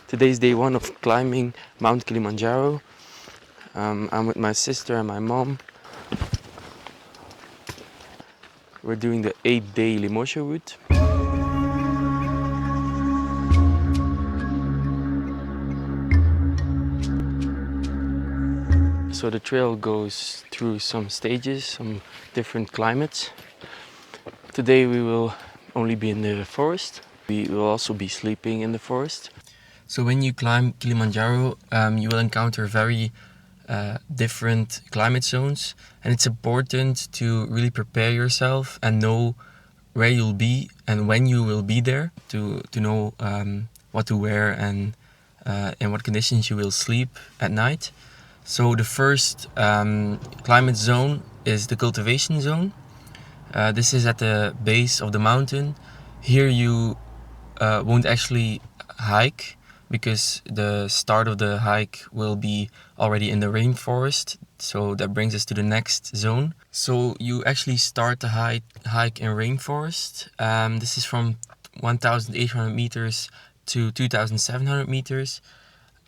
Today's day one of climbing Mount Kilimanjaro. I'm with my sister and my mom. We're doing the 8-day Lemosho route. So the trail goes through some stages, some different climates. Today we will only be in the forest. We will also be sleeping in the forest. So when you climb Kilimanjaro, you will encounter very different climate zones, and it's important to really prepare yourself and know where you'll be and when you will be there to know what to wear and in what conditions you will sleep at night. So the first climate zone is the cultivation zone. This is at the base of the mountain. Here you won't actually hike because the start of the hike will be already in the rainforest. So that brings us to the next zone. So you actually start the hike in rainforest. This is from 1,800 meters to 2,700 meters.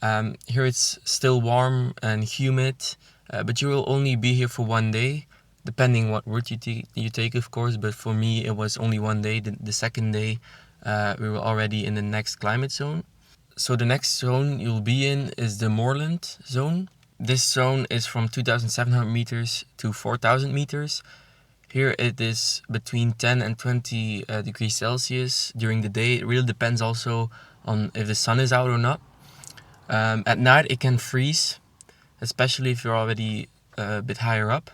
Here it's still warm and humid, but you will only be here for one day, depending what route you take, of course. But for me, it was only one day. The second day, we were already in the next climate zone. So the next zone you'll be in is the moorland zone. This zone is from 2,700 meters to 4,000 meters. Here it is between 10 and 20 degrees Celsius during the day. It really depends also on if the sun is out or not. At night it can freeze, especially if you're already a bit higher up.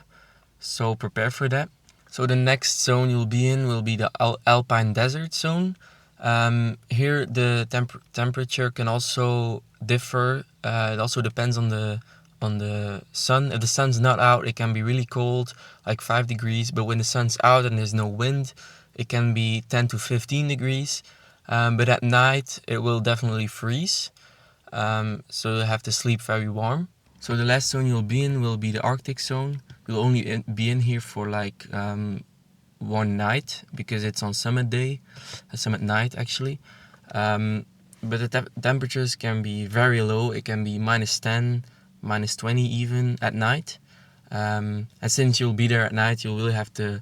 So prepare for that. So the next zone you'll be in will be the alpine desert zone. Here the temperature can also differ. It also depends on the sun. If the sun's not out, it can be really cold, like 5 degrees. But when the sun's out and there's no wind, it can be 10 to 15 degrees. But at night it will definitely freeze. So you'll have to sleep very warm. So the last zone you'll be in will be the Arctic zone. You'll only be in here for like one night because it's on summit day, summit night actually. But the temperatures can be very low. It can be -10, -20 even at night. And since you'll be there at night, you'll really have to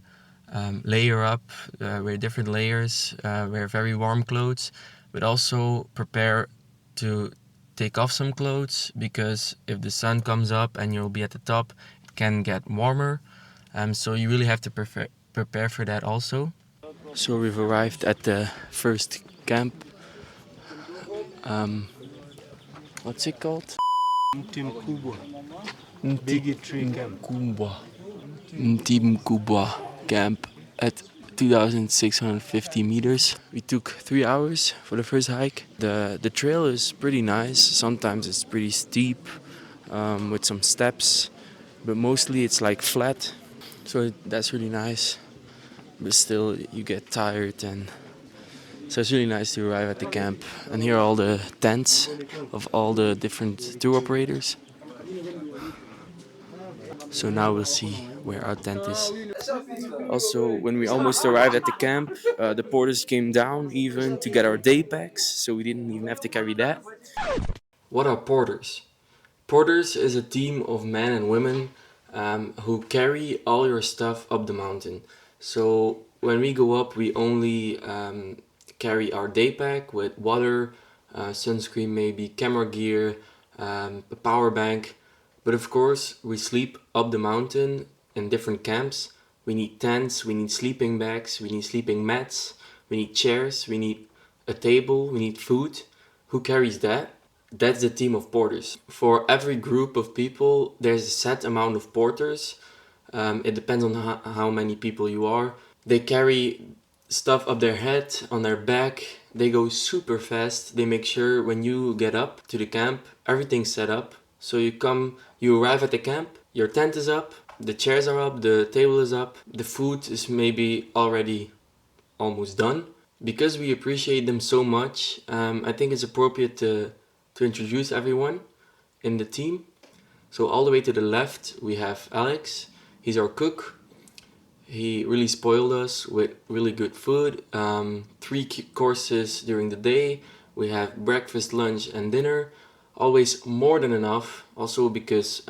layer up, wear different layers, wear very warm clothes, but also prepare to take off some clothes because if the sun comes up and you'll be at the top, it can get warmer. So you really have to prepare for that also. So we've arrived at the first camp. What's it called? Ntimkubwa camp at 2,650 meters. We took 3 hours for the first hike. The trail is pretty nice. Sometimes it's pretty steep with some steps, but mostly it's like flat. So that's really nice. But still, you get tired, and so it's really nice to arrive at the camp. And here are all the tents of all the different tour operators. So now we'll see where our tent is. Also, when we almost arrived at the camp, the porters came down even to get our day packs, so we didn't even have to carry that. What are porters? Porters is a team of men and women who carry all your stuff up the mountain. So when we go up, we only carry our day pack with water, sunscreen maybe, camera gear, a power bank. But of course, we sleep up the mountain in different camps. We need tents, we need sleeping bags, we need sleeping mats, we need chairs, we need a table, we need food. Who carries that? That's the team of porters. For every group of people, there's a set amount of porters. It depends on how many people you are. They carry stuff up their head, on their back. They go super fast. They make sure when you get up to the camp, everything's set up. So you arrive at the camp, your tent is up, the chairs are up, the table is up, the food is maybe already almost done. Because we appreciate them so much, I think it's appropriate to introduce everyone in the team. So all the way to the left we have Alex. He's our cook. He really spoiled us with really good food. 3 courses during the day We have breakfast, lunch, and dinner. Always more than enough. Also because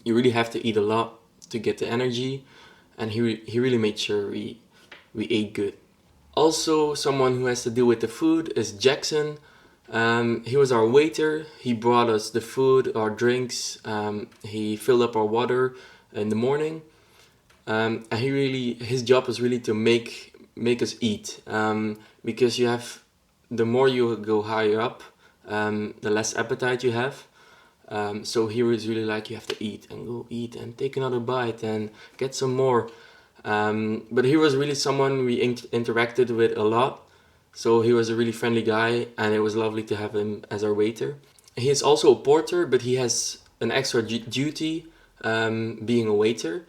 you really have to eat a lot to get the energy, and he really made sure we ate good. Also, someone who has to do with the food is Jackson. He was our waiter. He brought us the food, our drinks. He filled up our water in the morning. And his job was really to make us eat. Because the more you go higher up, the less appetite you have. So he was really like, you have to eat and go eat and take another bite and get some more. But he was really someone we interacted with a lot. So he was a really friendly guy, and it was lovely to have him as our waiter. He is also a porter, but he has an extra duty being a waiter.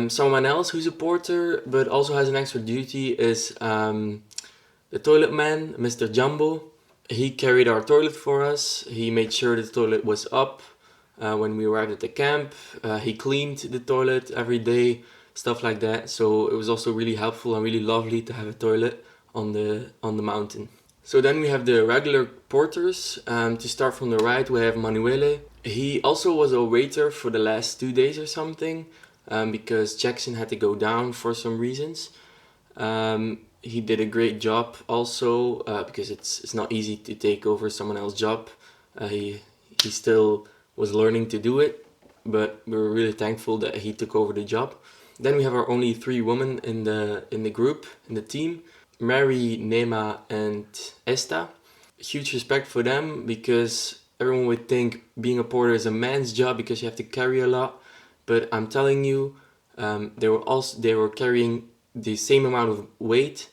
Someone else who's a porter but also has an extra duty is the toilet man, Mr. Jumbo. He carried our toilet for us. He made sure the toilet was up when we arrived at the camp. He cleaned the toilet every day, stuff like that. So it was also really helpful and really lovely to have a toilet on the mountain. So then we have the regular porters. To start from the right, we have Manuele. He also was a waiter for the last 2 days or something, because Jackson had to go down for some reasons. He did a great job also, because it's not easy to take over someone else's job. He still was learning to do it, but we were really thankful that he took over the job. Then we have our only 3 women in the group, in the team: Mary, Nema, and Esta. Huge respect for them, because everyone would think being a porter is a man's job because you have to carry a lot. But I'm telling you, they were carrying the same amount of weight.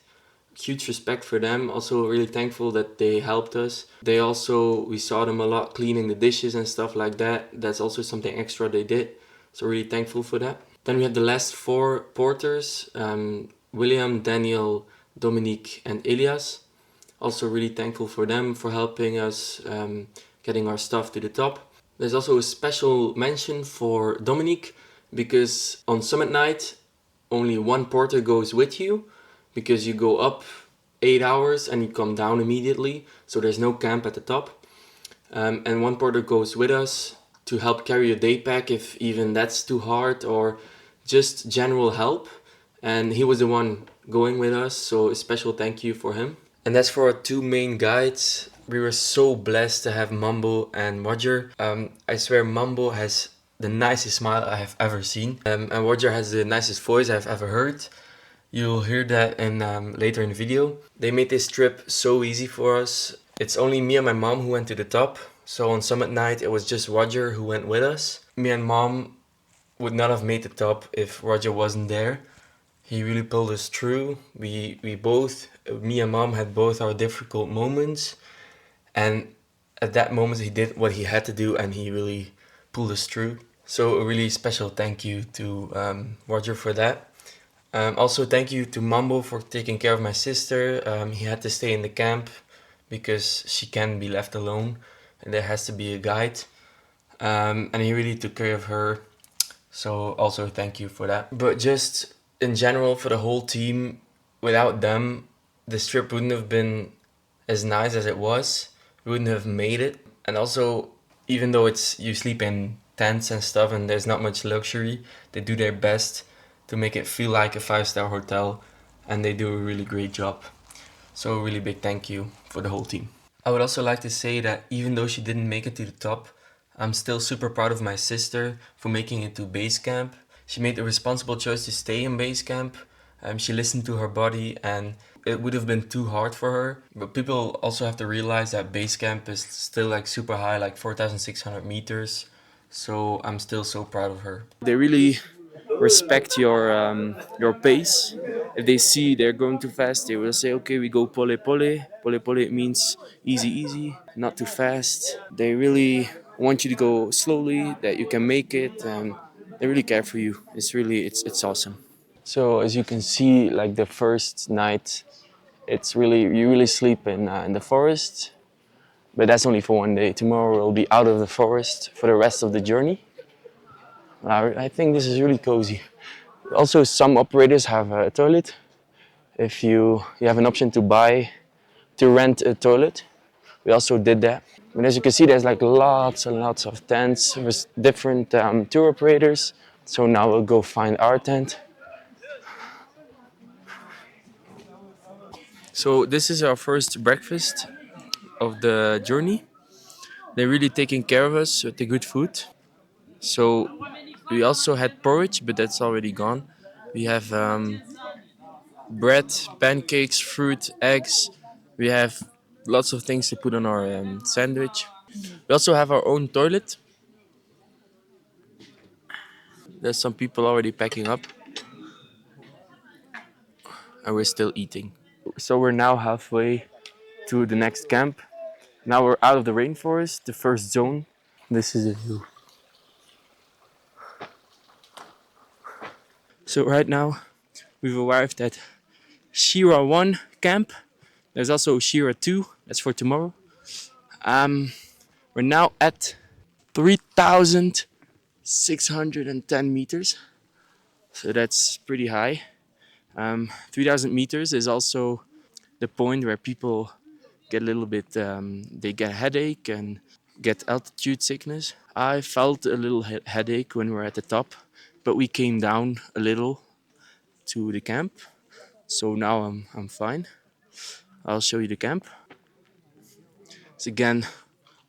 Huge respect for them. Also really thankful that they helped us. We saw them a lot cleaning the dishes and stuff like that. That's also something extra they did. So really thankful for that. Then we have the last 4 porters, William, Daniel, Dominique, and Elias. Also really thankful for them for helping us getting our stuff to the top. There's also a special mention for Dominique, because on summit night only 1 porter goes with you, because you go up 8 hours and you come down immediately, so there's no camp at the top. And 1 porter goes with us to help carry a day pack if even that's too hard, or just general help. And he was the one going with us, so a special thank you for him. And as for our 2 main guides, we were so blessed to have Mambo and Roger. I swear Mambo has the nicest smile I have ever seen, and Roger has the nicest voice I've ever heard. You'll hear that later in the video. They made this trip so easy for us. It's only me and my mom who went to the top. So on summit night it was just Roger who went with us. Me and mom would not have made the top if Roger wasn't there. He really pulled us through. Me and mom had both our difficult moments. And at that moment he did what he had to do, and he really pulled us through. So a really special thank you to Roger for that. Also thank you to Mambo for taking care of my sister. He had to stay in the camp because she can't be left alone, and there has to be a guide. And he really took care of her. So also thank you for that. But just in general, for the whole team, without them, this trip wouldn't have been as nice as it was. We wouldn't have made it. And also, even though you sleep in tents and stuff and there's not much luxury, they do their best to make it feel like a 5-star hotel, and they do a really great job. So a really big thank you for the whole team. I would also like to say that even though she didn't make it to the top, I'm still super proud of my sister for making it to base camp. She made the responsible choice to stay in base camp. She listened to her body, and it would have been too hard for her. But people also have to realize that base camp is still like super high, like 4,600 meters. So I'm still so proud of her. They really respect your pace. If they see they're going too fast, they will say, "Okay, we go pole pole." Pole pole it means easy, easy, not too fast. They really want you to go slowly, that you can make it, and they really care for you. It's awesome. So as you can see, like the first night, you really sleep in the forest, but that's only for 1 day. Tomorrow we'll be out of the forest for the rest of the journey. I think this is really cozy. Also, some operators have a toilet. If you have an option to rent a toilet, we also did that. And as you can see, there's like lots and lots of tents with different tour operators. So now we'll go find our tent. So this is our first breakfast of the journey. They're really taking care of us with the good food. So we also had porridge, but that's already gone. We have bread, pancakes, fruit, eggs. We have lots of things to put on our sandwich. We also have our own toilet. There's some people already packing up, and we're still eating. So we're now halfway to the next camp. Now we're out of the rainforest, the first zone. This is a view. So right now we've arrived at Shira 1 camp. There's also Shira 2, that's for tomorrow. We're now at 3,610 meters. So that's pretty high. 3,000 meters is also the point where people get a little bit, they get a headache and get altitude sickness. I felt a little headache when we were at the top, but we came down a little to the camp. So now I'm fine. I'll show you the camp. It's again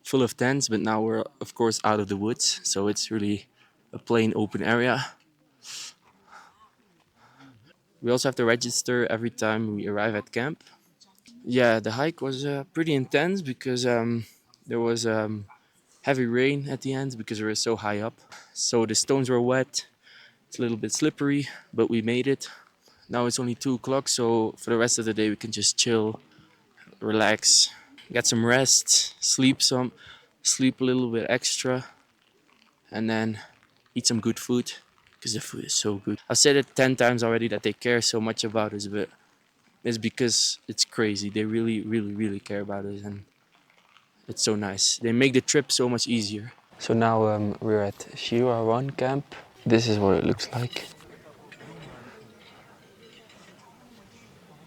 full of tents, but now we're of course out of the woods, so it's really a plain open area. We also have to register every time we arrive at camp. Yeah, the hike was pretty intense because there was heavy rain at the end because we were so high up. So the stones were wet. It's a little bit slippery, but we made it. Now it's only 2 o'clock, so for the rest of the day we can just chill, relax, get some rest, sleep a little bit extra, and then eat some good food because the food is so good. I've said it 10 times already that they care so much about us, but it's because it's crazy. They really, really, really care about us, and it's so nice. They make the trip so much easier. So now we're at Shira 1 camp. This is what it looks like.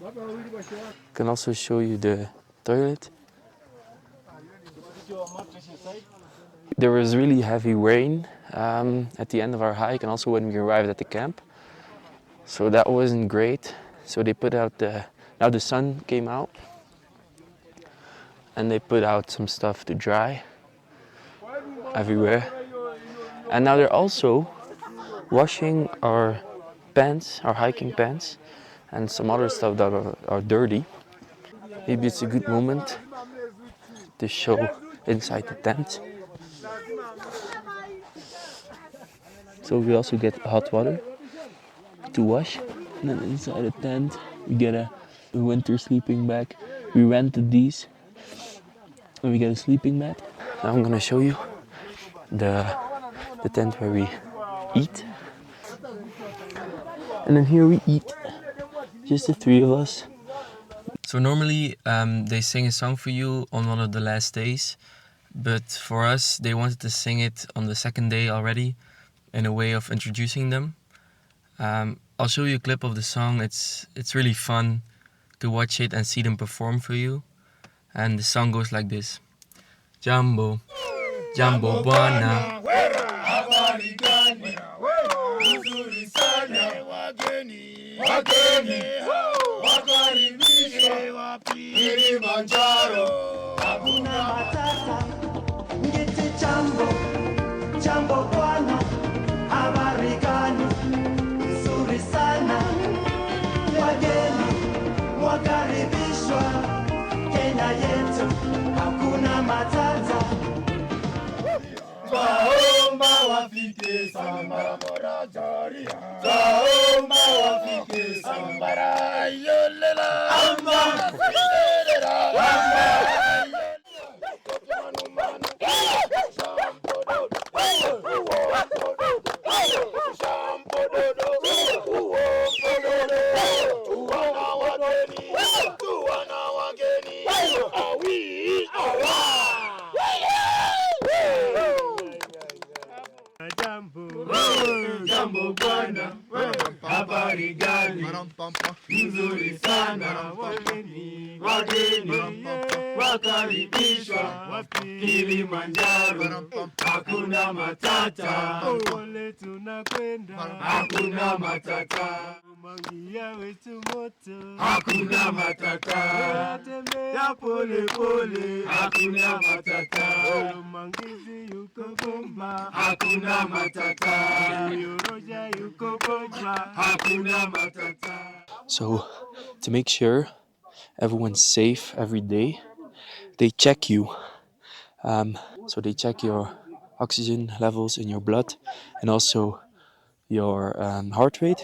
I can also show you the toilet. There was really heavy rain at the end of our hike and also when we arrived at the camp. So that wasn't great. So they put out now the sun came out and they put out some stuff to dry everywhere. And now they're also washing our pants, our hiking pants, and some other stuff that are dirty. Maybe it's a good moment to show inside the tent. So we also get hot water to wash. And then inside the tent we get a winter sleeping bag. We rented these and we get a sleeping mat. Now I'm gonna show you the tent where we eat. And then here we eat, just the 3 of us. So normally they sing a song for you on one of the last days, but for us they wanted to sing it on the second day already in a way of introducing them. I'll show you a clip of the song. It's really fun to watch it and see them perform for you. And the song goes like this. Jambo, Jambo Bwana. Kilimanjaro. Hakuna matata. Ngiti jambo, jambo bwana. Habari gani? Nzuri sana. Wageni wakaribishwa Kenya yetu. Hakuna matata. Twaomba wafike Sambara Morajaria. Twaomba wafike Sambara Yolela. Amba. Jambo bwana, habari gani? Nzuri sana, wageni, wageni, wakaribishwa wapi? Kilimanjaro, hakuna matata. Pole tunakwenda, hakuna matata. Mangia wetu moto, hakuna matata. Tembea pole pole, hakuna matata. Mangizi yuko bomba, hakuna matata. Yoroja yuko bomba, hakuna matata. So, to make sure everyone's safe every day, they check you. So they check your oxygen levels in your blood and also your heart rate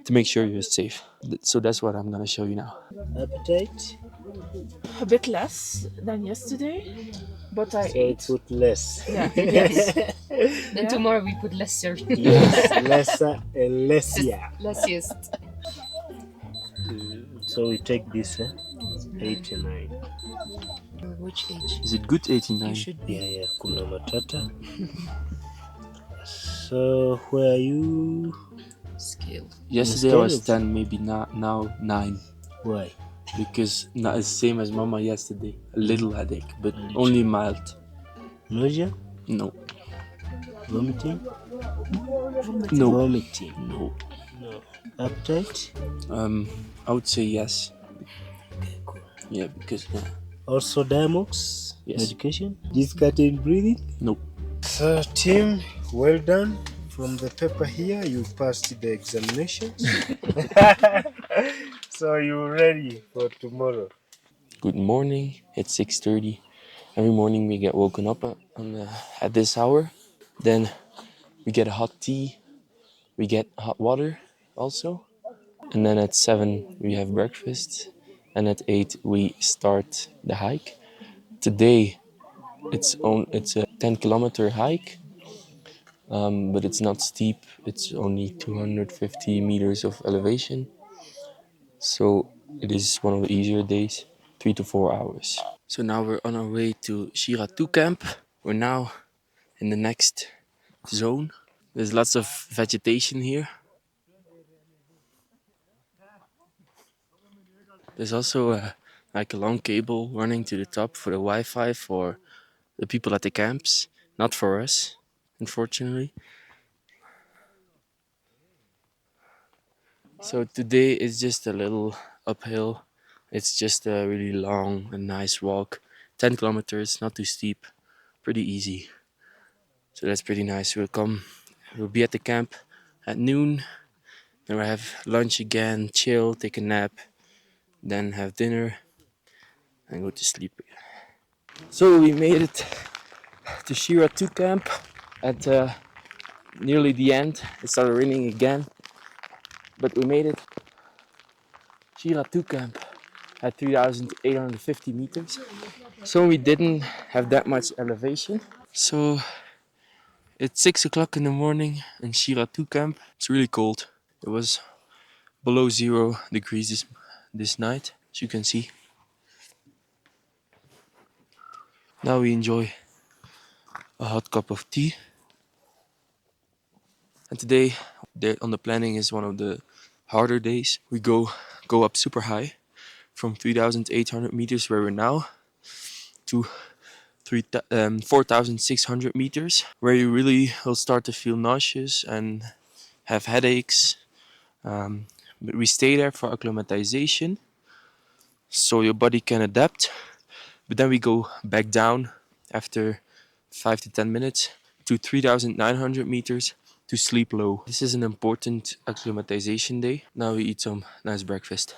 to make sure you're safe. So that's what I'm gonna show you now. Appetite? A bit less than yesterday, but I So ate. put less. Yeah, yes. Then tomorrow we put lesser. Yes, lesser and lessier. Lessiest. So we take this 89. Which age? Is it good 89? You should be. Yeah, kuna matata. So where are you? Scale. Yesterday I was Scales? 10, maybe now 9. Why? Because not as same as Mama yesterday. A little headache, but little. only mild. Nausea? No, Vomiting? no, Vomiting. no. No. Appetite? I would say yes. Okay, cool. Yeah, because Also Diamox Yes. medication? Discarded breathing? Nope. So team, well done. From the paper here, you passed the examinations. So you're ready for tomorrow. Good morning. It's 6:30. Every morning we get woken up at this hour. Then we get hot tea. We get hot water also. And then at 7 we have breakfast. And at 8 we start the hike. Today it's a 10-kilometer hike. But it's not steep. It's only 250 meters of elevation. So it is one of the easier days, 3 to 4 hours. So now we're on our way to Shira 2 camp. We're now in the next zone. There's lots of vegetation here. There's also like a long cable running to the top for the Wi-Fi for the people at the camps, not for us, unfortunately. So today is just a little uphill. It's just a really long and nice walk. 10 kilometers, not too steep, pretty easy. So that's pretty nice. We'll be at the camp at noon. Then we'll have lunch again, chill, take a nap, then have dinner and go to sleep again. So we made it to Shira 2 camp at nearly the end. It started raining again, but we made it. Shira 2 camp at 3,850 meters. So we didn't have that much elevation. So it's 6 o'clock in the morning in Shira 2 camp. It's really cold. It was below 0 degrees this night, as you can see. Now we enjoy a hot cup of tea. And today, on the planning is one of the harder days. We go up super high from 3,800 meters where we're now to 4,600 meters, where you really will start to feel nauseous and have headaches. But we stay there for acclimatization, so your body can adapt. But then we go back down after 5 to 10 minutes to 3,900 meters to sleep low. This is an important acclimatization day. Now we eat some nice breakfast.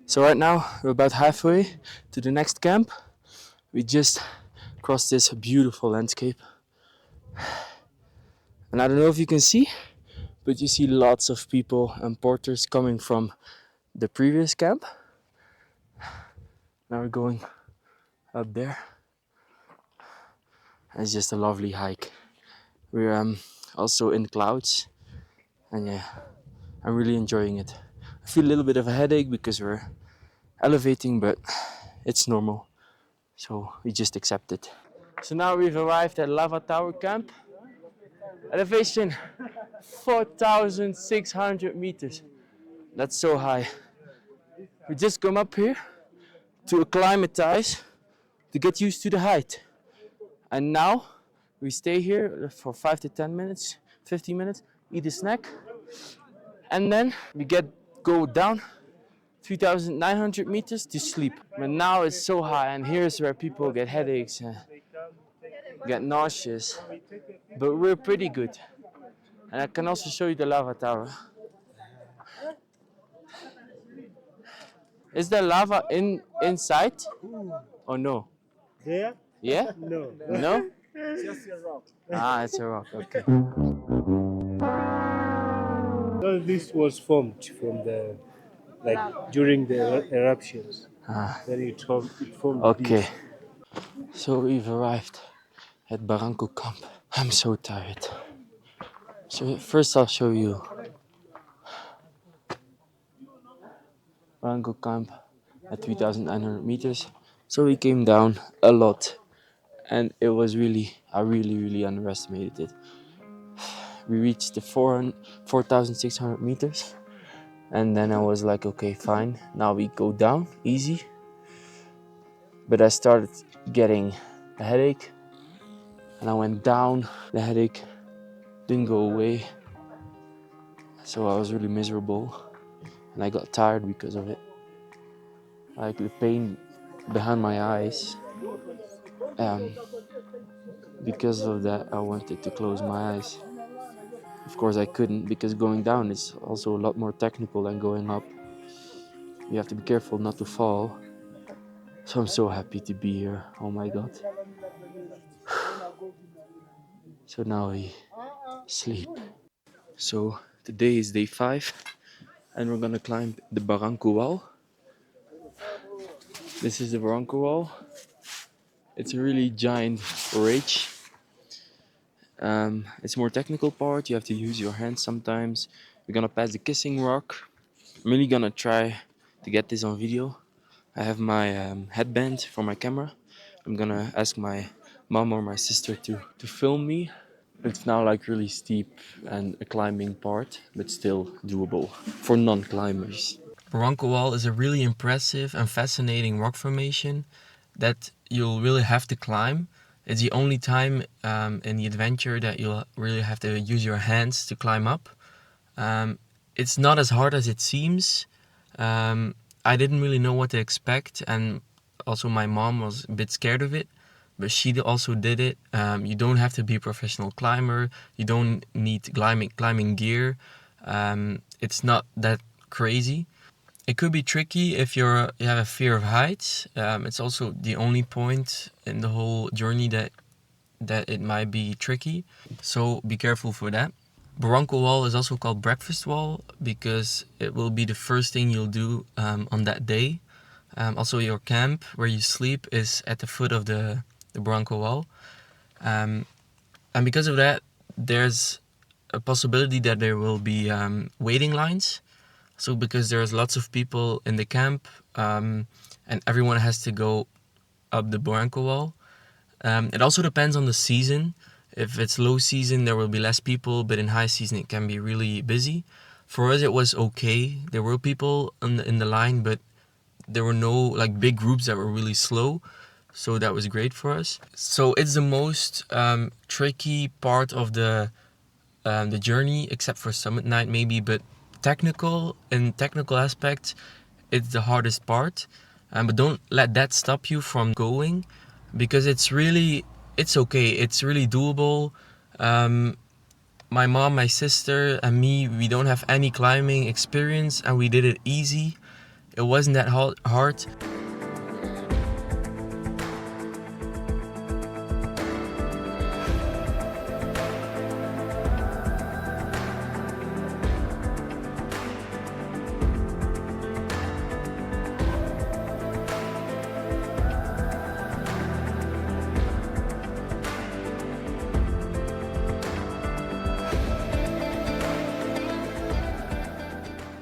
So right now we're about halfway to the next camp. We just crossed this beautiful landscape. And I don't know if you can see, but you see lots of people and porters coming from the previous camp. Now we're going up there. And it's just a lovely hike. We're also in clouds, and yeah, I'm really enjoying it. I feel a little bit of a headache because we're elevating, but it's normal, so we just accept it. So now we've arrived at Lava Tower Camp. Elevation 4,600 meters. That's so high. We just come up here to acclimatize to get used to the height. And now we stay here for 5 to 10 minutes, 15 minutes, eat a snack, and then we go down 3,900 meters to sleep. But now it's so high, and here's where people get headaches and get nauseous. But we're pretty good. And I can also show you the lava tower. Is there lava inside? Or no? There? Yeah? No. No? Just a rock. Ah, it's a rock. Okay. All this was formed from the, like, during the eruptions. Then it formed Okay. this. So we've arrived at Barranco Camp. I'm so tired. So first I'll show you Barranco Camp at 3,900 meters. So we came down a lot, and it was I really underestimated it. We reached the 4,600 meters, and then I was like, okay, fine, now we go down, easy. But I started getting a headache, and I went down, the headache didn't go away, so I was really miserable, and I got tired because of it. Like the pain behind my eyes. Because of that, I wanted to close my eyes. Of course I couldn't, because going down is also a lot more technical than going up. You have to be careful not to fall. So I'm so happy to be here. Oh my god. So now we sleep. So today is day 5, and we're gonna climb the Barranco wall. This is the Barranco wall. It's a really giant ridge. It's a more technical part. You have to use your hands sometimes. We're gonna pass the kissing rock. I'm really gonna try to get this on video. I have my headband for my camera. I'm gonna ask my mom or my sister to film me. It's now like really steep and a climbing part, but still doable for non-climbers. Barranco Wall is a really impressive and fascinating rock formation that you'll really have to climb. It's the only time in the adventure that you'll really have to use your hands to climb up. It's not as hard as it seems. I didn't really know what to expect, and also my mom was a bit scared of it, but she also did it. You don't have to be a professional climber. You don't need climbing gear. It's not that crazy. It could be tricky if you have a fear of heights. It's also the only point in the whole journey that it might be tricky. So be careful for that. Barranco Wall is also called Breakfast Wall because it will be the first thing you'll do on that day. Also, your camp where you sleep is at the foot of the Barranco Wall. And because of that, there's a possibility that there will be waiting lines. So because there's lots of people in the camp and everyone has to go up the Barranco Wall. It also depends on the season. If it's low season, there will be less people, but in high season, it can be really busy. For us, it was okay. There were people in the line, but there were no like big groups that were really slow. So that was great for us. So it's the most tricky part of the journey, except for summit night maybe, but technical aspects, it's the hardest part. But don't let that stop you from going, because it's okay. It's really doable. My mom, my sister, and me, we don't have any climbing experience, and we did it easy. It wasn't that hard.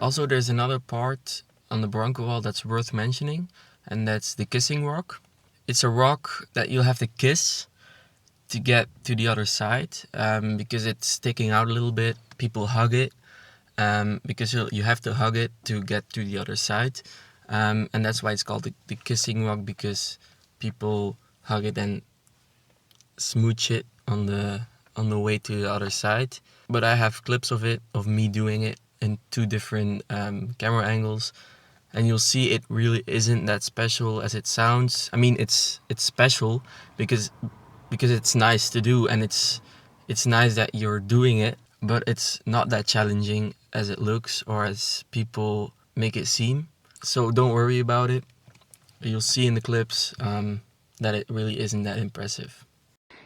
Also, there's another part on the Barranco Wall that's worth mentioning, and that's the kissing rock. It's a rock that you'll have to kiss to get to the other side, because it's sticking out a little bit. People hug it, because you have to hug it to get to the other side. And that's why it's called the kissing rock, because people hug it and smooch it on the way to the other side. But I have clips of me doing it in 2 different camera angles, and you'll see it really isn't that special as it sounds. I mean, it's special because it's nice to do, and it's nice that you're doing it, but it's not that challenging as it looks or as people make it seem. So don't worry about it. You'll see in the clips that it really isn't that impressive.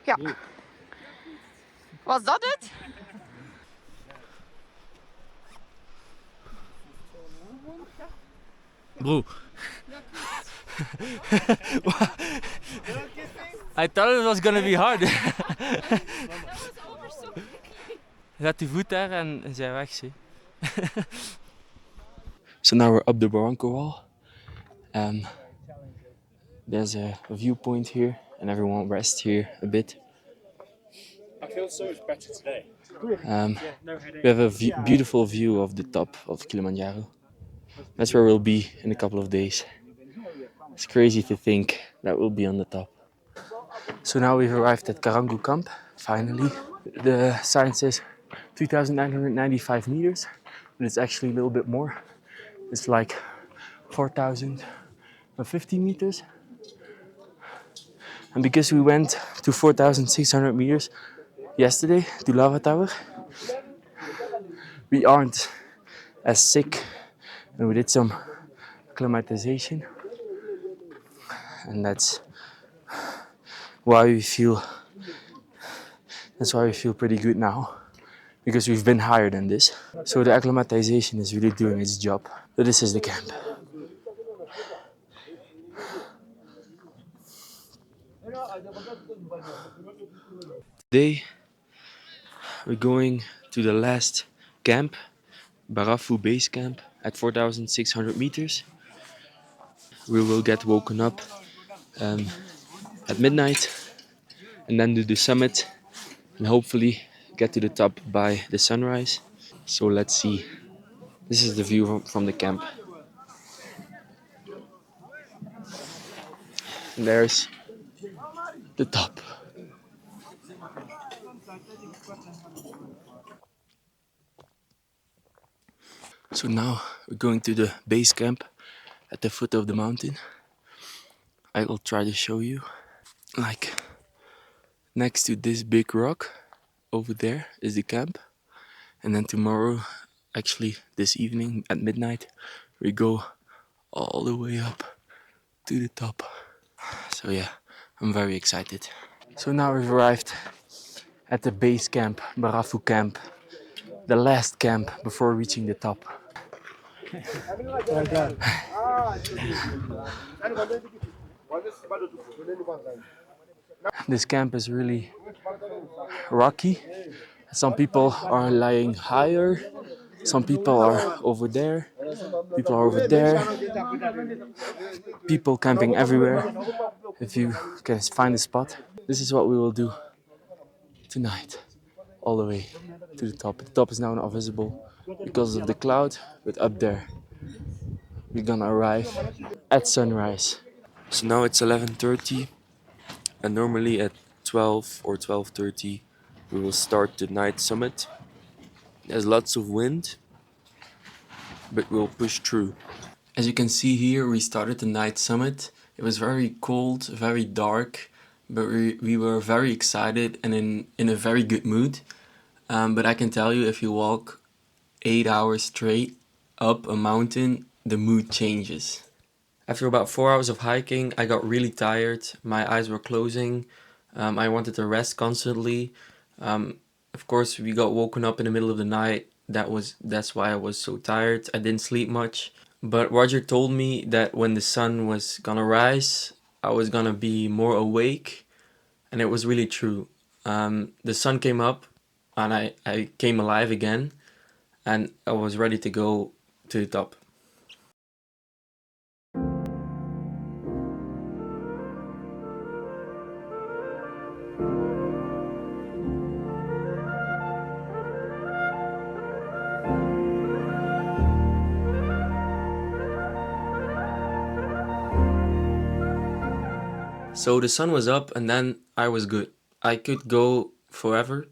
Ja. Was dat het? Bro. I thought it was gonna be hard. Zet die voet daar en zij weg, zie. So now we're up the Barranco wall. There's a viewpoint here, and everyone rests here a bit. I feel so much better today. We have a beautiful view of the top of Kilimanjaro. That's where we'll be in a couple of days. It's crazy to think that we'll be on the top. So now we've arrived at Karangu Camp, finally. The sign says 2,995 meters, but it's actually a little bit more. It's like 4,050 meters. And because we went to 4,600 meters yesterday to Lava Tower, we aren't as sick, and we did some acclimatization, and that's why we feel pretty good now, because we've been higher than this. So the acclimatization is really doing its job. So this is the camp. Today we're going to the last camp, Barafu Base Camp at 4,600 meters. We will get woken up at midnight and then do the summit and hopefully get to the top by the sunrise. So let's see. This is the view from the camp. And there's the top. So now we're going to the base camp at the foot of the mountain. I will try to show you. Like next to this big rock over there is the camp. And then tomorrow, actually this evening at midnight, we go all the way up to the top. So yeah, I'm very excited. So now we've arrived at the base camp, Barafu camp, the last camp before reaching the top. This camp is really rocky. Some people are lying higher, some people are over there, people are over there, people camping everywhere. If you can find a spot, this is what we will do tonight, all the way to the top. The top is now not visible because of the cloud, but up there we're gonna arrive at sunrise. So now it's 11:30, and normally at 12 or 12:30 we will start the night summit. There's lots of wind, but we'll push through. As you can see here, we started the night summit. It was very cold, very dark, but we were very excited and in a very good mood. But I can tell you, if you walk 8 hours straight up a mountain, the mood changes. After about 4 hours of hiking, I got really tired. My eyes were closing. I wanted to rest constantly. Of course, we got woken up in the middle of the night. That's why I was so tired. I didn't sleep much. But Roger told me that when the sun was gonna rise, I was gonna be more awake. And it was really true. The sun came up and I came alive again. And I was ready to go to the top. So the sun was up and then I was good. I could go forever.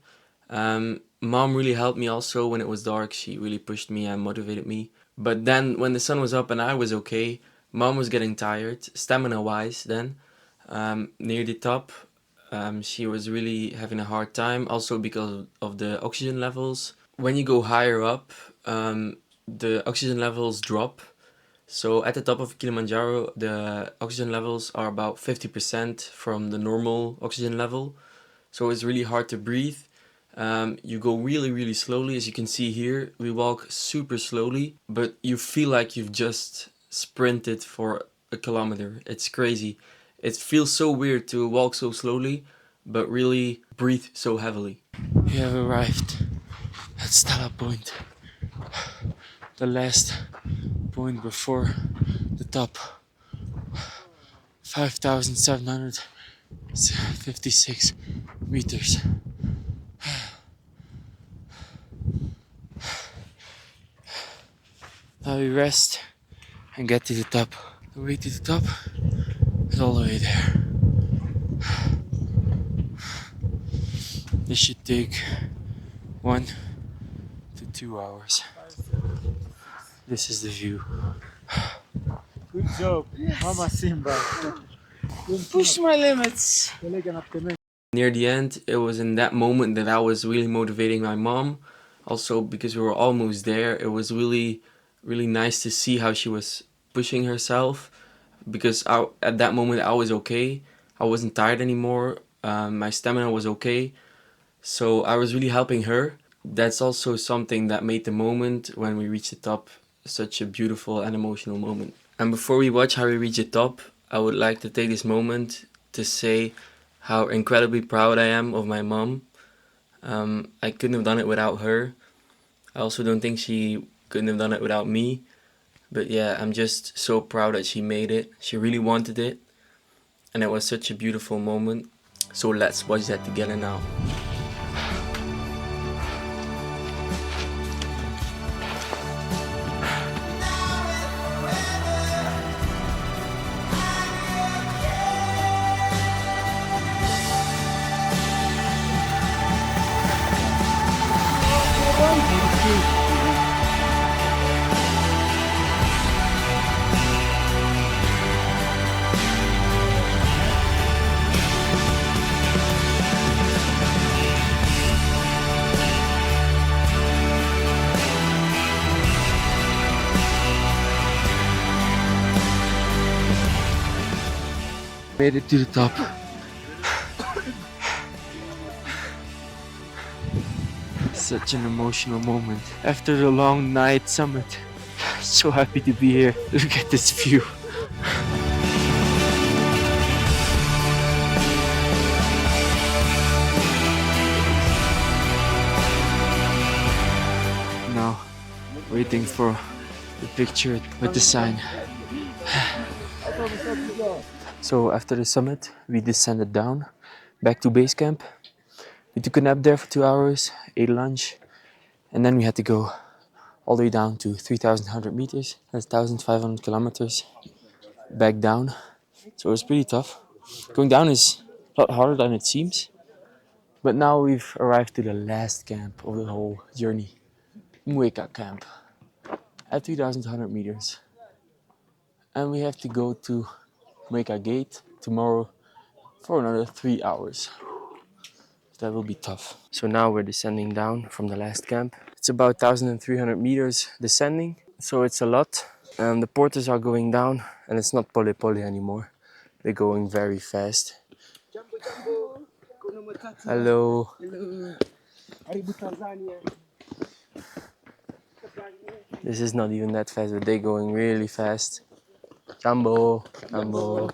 Mom really helped me also when it was dark. She really pushed me and motivated me. But then when the sun was up and I was okay, mom was getting tired, stamina wise then. Near the top, she was really having a hard time also because of the oxygen levels. When you go higher up, the oxygen levels drop. So at the top of Kilimanjaro, the oxygen levels are about 50% from the normal oxygen level. So it's really hard to breathe. You go really, really slowly. As you can see here, we walk super slowly, but you feel like you've just sprinted for a kilometer. It's crazy. It feels so weird to walk so slowly, but really breathe so heavily. We have arrived at Stella Point, the last point before the top. 5,756 meters. Now we rest and get to the top. The way to the top is all the way there. This should take 1 to 2 hours. This is the view. Good job, Mama Simba. Push my limits. Near the end, it was in that moment that I was really motivating my mom. Also because we were almost there, it was really, really nice to see how she was pushing herself. Because at that moment I was okay. I wasn't tired anymore. My stamina was okay. So I was really helping her. That's also something that made the moment when we reached the top such a beautiful and emotional moment. And before we watch how we reach the top, I would like to take this moment to say how incredibly proud I am of my mom. I couldn't have done it without her. I also don't think she couldn't have done it without me. But yeah, I'm just so proud that she made it. She really wanted it. And it was such a beautiful moment. So let's watch that together now. Made it to the top. Such an emotional moment. After the long night summit. So happy to be here. Look at this view. Now, waiting for the picture with the sign. So after the summit, we descended down, back to base camp. We took a nap there for 2 hours, ate lunch, and then we had to go all the way down to 3,100 meters. That's 1,500 kilometers back down. So it was pretty tough. Going down is a lot harder than it seems. But now we've arrived to the last camp of the whole journey. Mueca camp at 3,100 meters. And we have to go to Mueca gate tomorrow for another 3 hours. That will be tough. So now we're descending down from the last camp. It's about 1,300 meters descending, so it's a lot. The porters are going down, and it's not pole pole anymore. They're going very fast. Hello. This is not even that fast, but they're going really fast. Jumbo, Jumbo.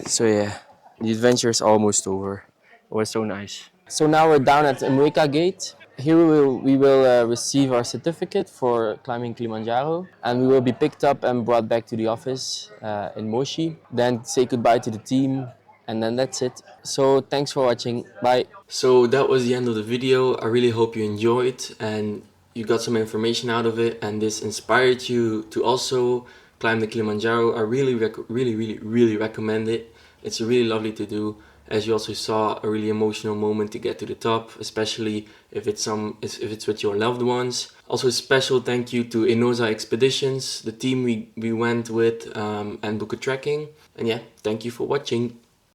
So yeah, the adventure is almost over. It was so nice. So now we're down at Mueca Gate. Here we will receive our certificate for climbing Kilimanjaro, and we will be picked up and brought back to the office in Moshi. Then say goodbye to the team, and then that's it. So thanks for watching. Bye. So that was the end of the video. I really hope you enjoyed and you got some information out of it, and this inspired you to also climb the Kilimanjaro, I really recommend it. It's really lovely to do. As you also saw, a really emotional moment to get to the top, especially if it's with your loved ones. Also a special thank you to Enosa Expeditions, the team we went with, and Book Trekking. And yeah, thank you for watching.